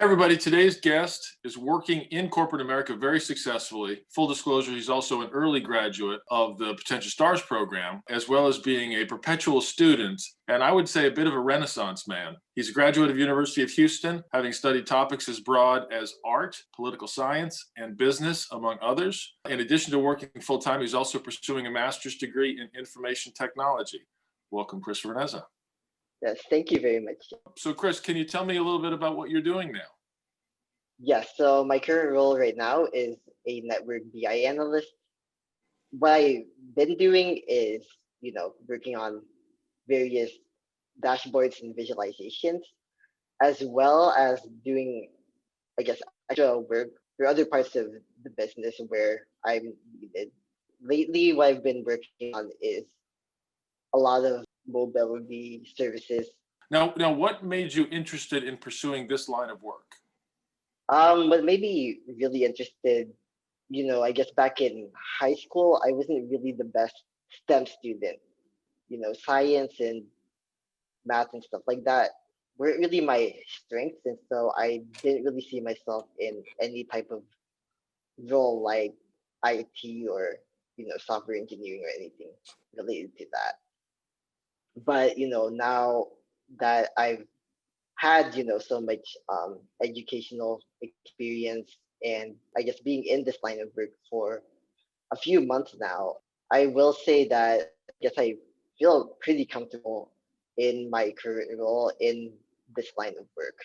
Everybody, today's guest is working in corporate America very successfully. Full disclosure, he's also an early graduate of the Potentia STARS program, as well as being a perpetual student, and I would say a bit of a Renaissance man. He's a graduate of University of Houston, having studied topics as broad as art, political science, and business, among others. In addition to working full-time, he's also pursuing a master's degree in information technology. Welcome, Chris Fornesa. Yes, thank you very much. So Chris, can you tell me a little bit about what you're doing now? Yes, so my current role right now is a network BI analyst. What I've been doing is, working on various dashboards and visualizations, as well as doing, extra work for other parts of the business where I'm needed. Lately, what I've been working on is a lot of mobility services. Now, what made you interested in pursuing this line of work? What made me really interested, back in high school, I wasn't really the best STEM student. Science and math and stuff like that weren't really my strengths, and so I didn't really see myself in any type of role like IT or software engineering or anything related to that. But now that I've had so much educational experience, and I guess being in this line of work for a few months now, I will say that I guess I feel pretty comfortable in my current role in this line of work.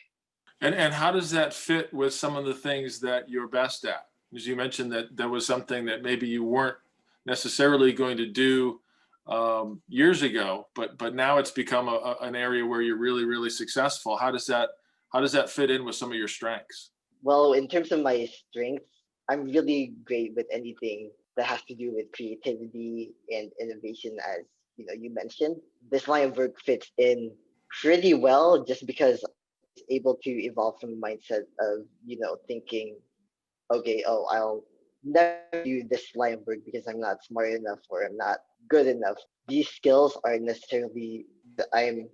And how does that fit with some of the things that you're best at? As you mentioned that there was something that maybe you weren't necessarily going to do years ago, but now it's become an area where you're really, really successful. How does that fit in with some of your strengths? Well, in terms of my strengths, I'm really great with anything that has to do with creativity and innovation, as you mentioned. This line of work fits in pretty well just because it's able to evolve from a mindset of, thinking, okay, oh, I'll never do this line of work because I'm not smart enough or I'm not good enough. These skills aren't necessarily that I'm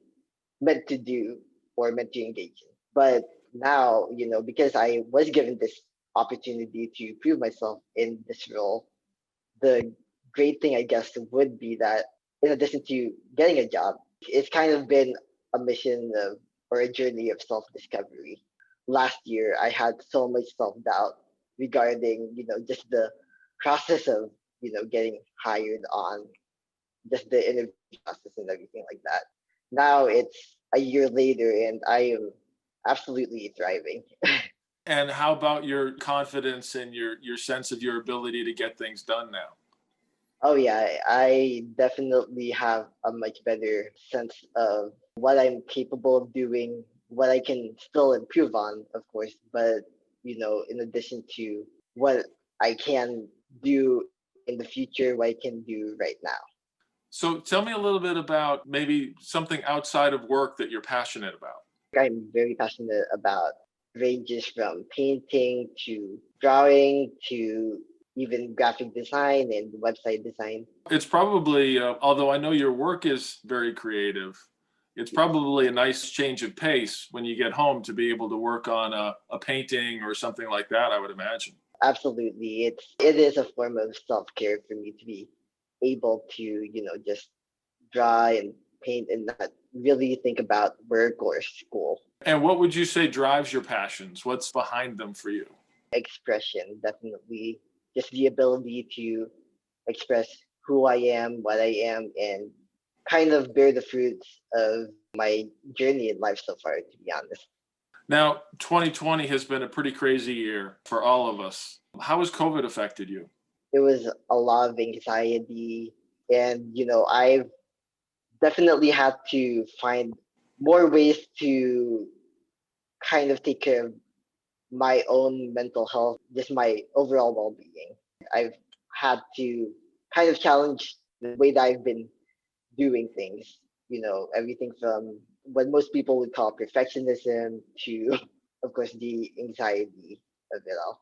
meant to do or meant to engage in. But now, because I was given this opportunity to prove myself in this role, the great thing, I guess, would be that in addition to getting a job, it's kind of been a mission of or a journey of self-discovery. Last year, I had so much self-doubt regarding, just the process of, getting hired on, just the interview process and everything like that. Now it's a year later and I am absolutely thriving. And how about your confidence and your sense of your ability to get things done now? Oh yeah, I definitely have a much better sense of what I'm capable of doing, what I can still improve on, of course, but in addition to what I can do in the future, what I can do right now. So tell me a little bit about maybe something outside of work that you're passionate about. I'm very passionate about ranges from painting to drawing to even graphic design and website design. It's probably, although I know your work is very creative, it's probably a nice change of pace when you get home to be able to work on a painting or something like that, I would imagine. Absolutely. It is a form of self-care for me to be able to, just draw and paint and not really think about work or school. And what would you say drives your passions? What's behind them for you? Expression, definitely. Just the ability to express who I am, what I am, and kind of bear the fruits of my journey in life so far, to be honest. Now, 2020 has been a pretty crazy year for all of us. How has COVID affected you? It was a lot of anxiety, and I've definitely had to find more ways to kind of take care of my own mental health, just my overall well-being. I've had to kind of challenge the way that I've been doing things, everything from what most people would call perfectionism to, of course, the anxiety of it all.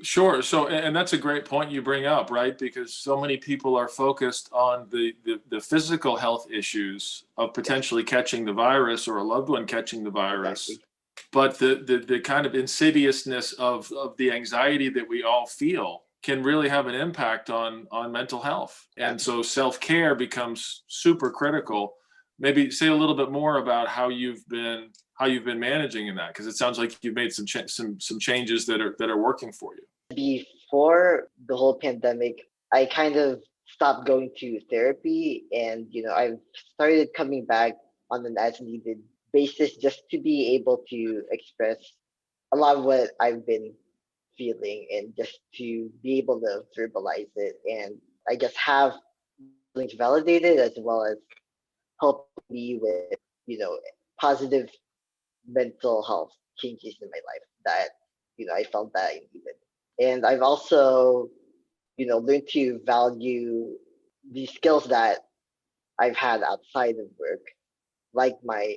Sure. So, and that's a great point you bring up, right? Because so many people are focused on the physical health issues of potentially catching the virus or a loved one catching the virus. Exactly. but the kind of insidiousness of the anxiety that we all feel can really have an impact on mental health. And so self-care becomes super critical. Maybe say a little bit more about how you've been managing in that, because it sounds like you've made some changes that are working for you. Before the whole pandemic, I kind of stopped going to therapy, and I've started coming back on an as needed basis just to be able to express a lot of what I've been feeling and just to be able to verbalize it and I guess have feelings validated as well as help me with positive mental health changes in my life that I felt that I needed. And I've also learned to value the skills that I've had outside of work, like my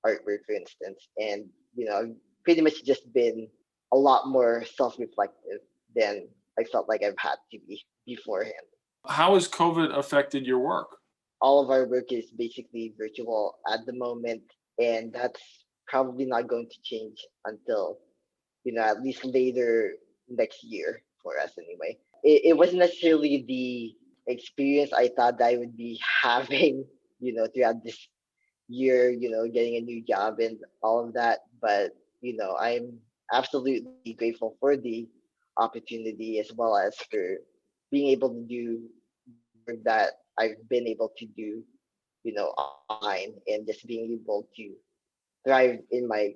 artwork, for instance. And I've pretty much just been a lot more self-reflective than I felt like I've had to be beforehand. How has COVID affected your work? All of our work is basically virtual at the moment, and that's probably not going to change until at least later next year for us anyway. It wasn't necessarily the experience I thought that I would be having throughout this year, getting a new job and all of that, but I'm absolutely grateful for the opportunity as well as for being able to do work that I've been able to do online and just being able to thrive in my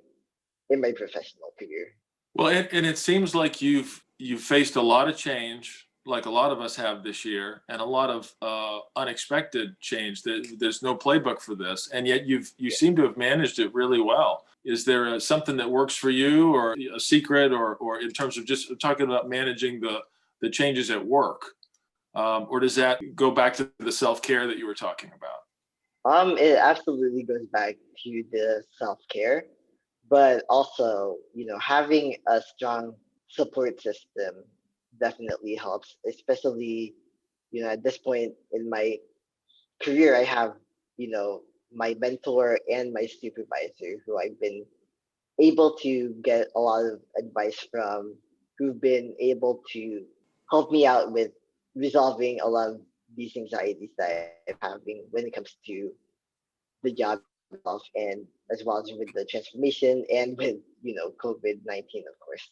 professional career. Well, and it seems like you've faced a lot of change, like a lot of us have this year, and a lot of unexpected change. There's no playbook for this, and yet you seem to have managed it really well. Is there something that works for you, or a secret, or in terms of just talking about managing the changes at work, or does that go back to the self-care that you were talking about? It absolutely goes back to the self-care, but also, having a strong support system definitely helps, especially, at this point in my career, I have, my mentor and my supervisor who I've been able to get a lot of advice from, who've been able to help me out with resolving a lot of these anxieties that I'm having when it comes to the job itself and as well as with the transformation and with COVID-19, of course.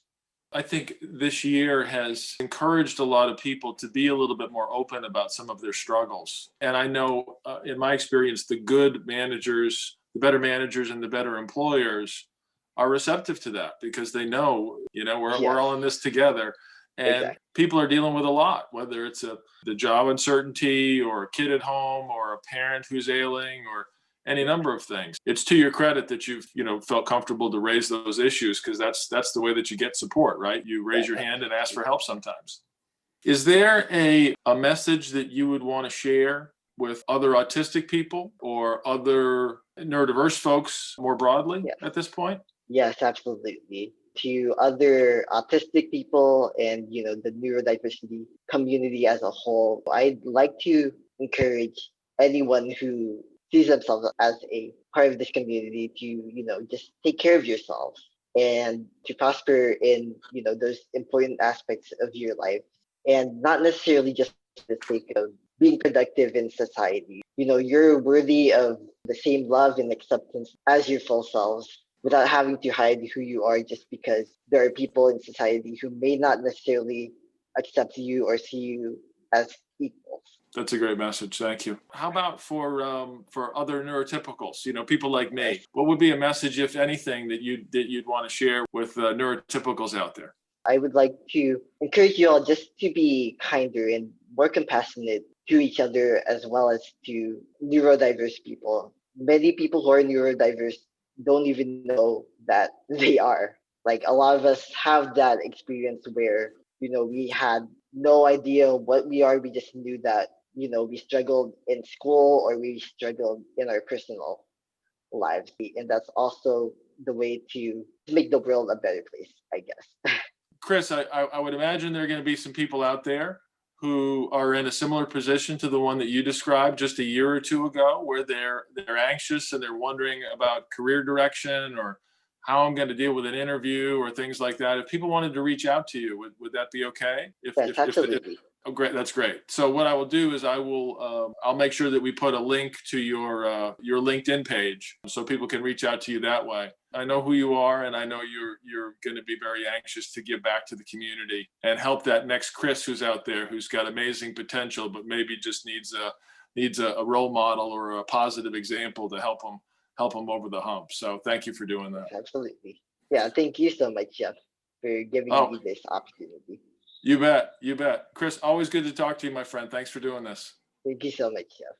I think this year has encouraged a lot of people to be a little bit more open about some of their struggles. And I know, in my experience, the good managers, the better managers, and the better employers are receptive to that because they know, we're all in this together. And Exactly. people are dealing with a lot, whether it's the job uncertainty or a kid at home or a parent who's ailing or any number of things. It's to your credit that you've felt comfortable to raise those issues, because that's the way that you get support, right? You raise your hand and ask for help sometimes. Is there a message that you would want to share with other autistic people or other neurodiverse folks more broadly Yes. at this point? Yes, absolutely. To other autistic people and the neurodiversity community as a whole, I'd like to encourage anyone who sees themselves as a part of this community to just take care of yourself and to prosper in those important aspects of your life, and not necessarily just for the sake of being productive in society. You're worthy of the same love and acceptance as your full selves without having to hide who you are just because there are people in society who may not necessarily accept you or see you as equals. That's a great message. Thank you. How about for other neurotypicals? People like me. Yes. What would be a message, if anything, that you'd want to share with neurotypicals out there? I would like to encourage you all just to be kinder and more compassionate to each other as well as to neurodiverse people. Many people who are neurodiverse don't even know that they are. Like a lot of us have that experience where, we had no idea what we are. We just knew that, we struggled in school or we struggled in our personal lives. And that's also the way to make the world a better place, I guess. Chris, I would imagine there are going to be some people out there who are in a similar position to the one that you described just a year or two ago, where they're anxious and they're wondering about career direction or how I'm going to deal with an interview or things like that. If people wanted to reach out to you, would that be okay? Yes, absolutely. Oh, great. That's great. So what I will do is I'll make sure that we put a link to your LinkedIn page so people can reach out to you that way. I know who you are, and I know you're going to be very anxious to give back to the community and help that next Chris who's out there, who's got amazing potential, but maybe just needs a role model or a positive example to help them over the hump. So thank you for doing that. Yes, absolutely. Yeah, thank you so much, Jeff, for giving Oh, me this opportunity. you bet. You bet. Chris, always good to talk to you, my friend. Thanks for doing this. Thank you so much, Jeff.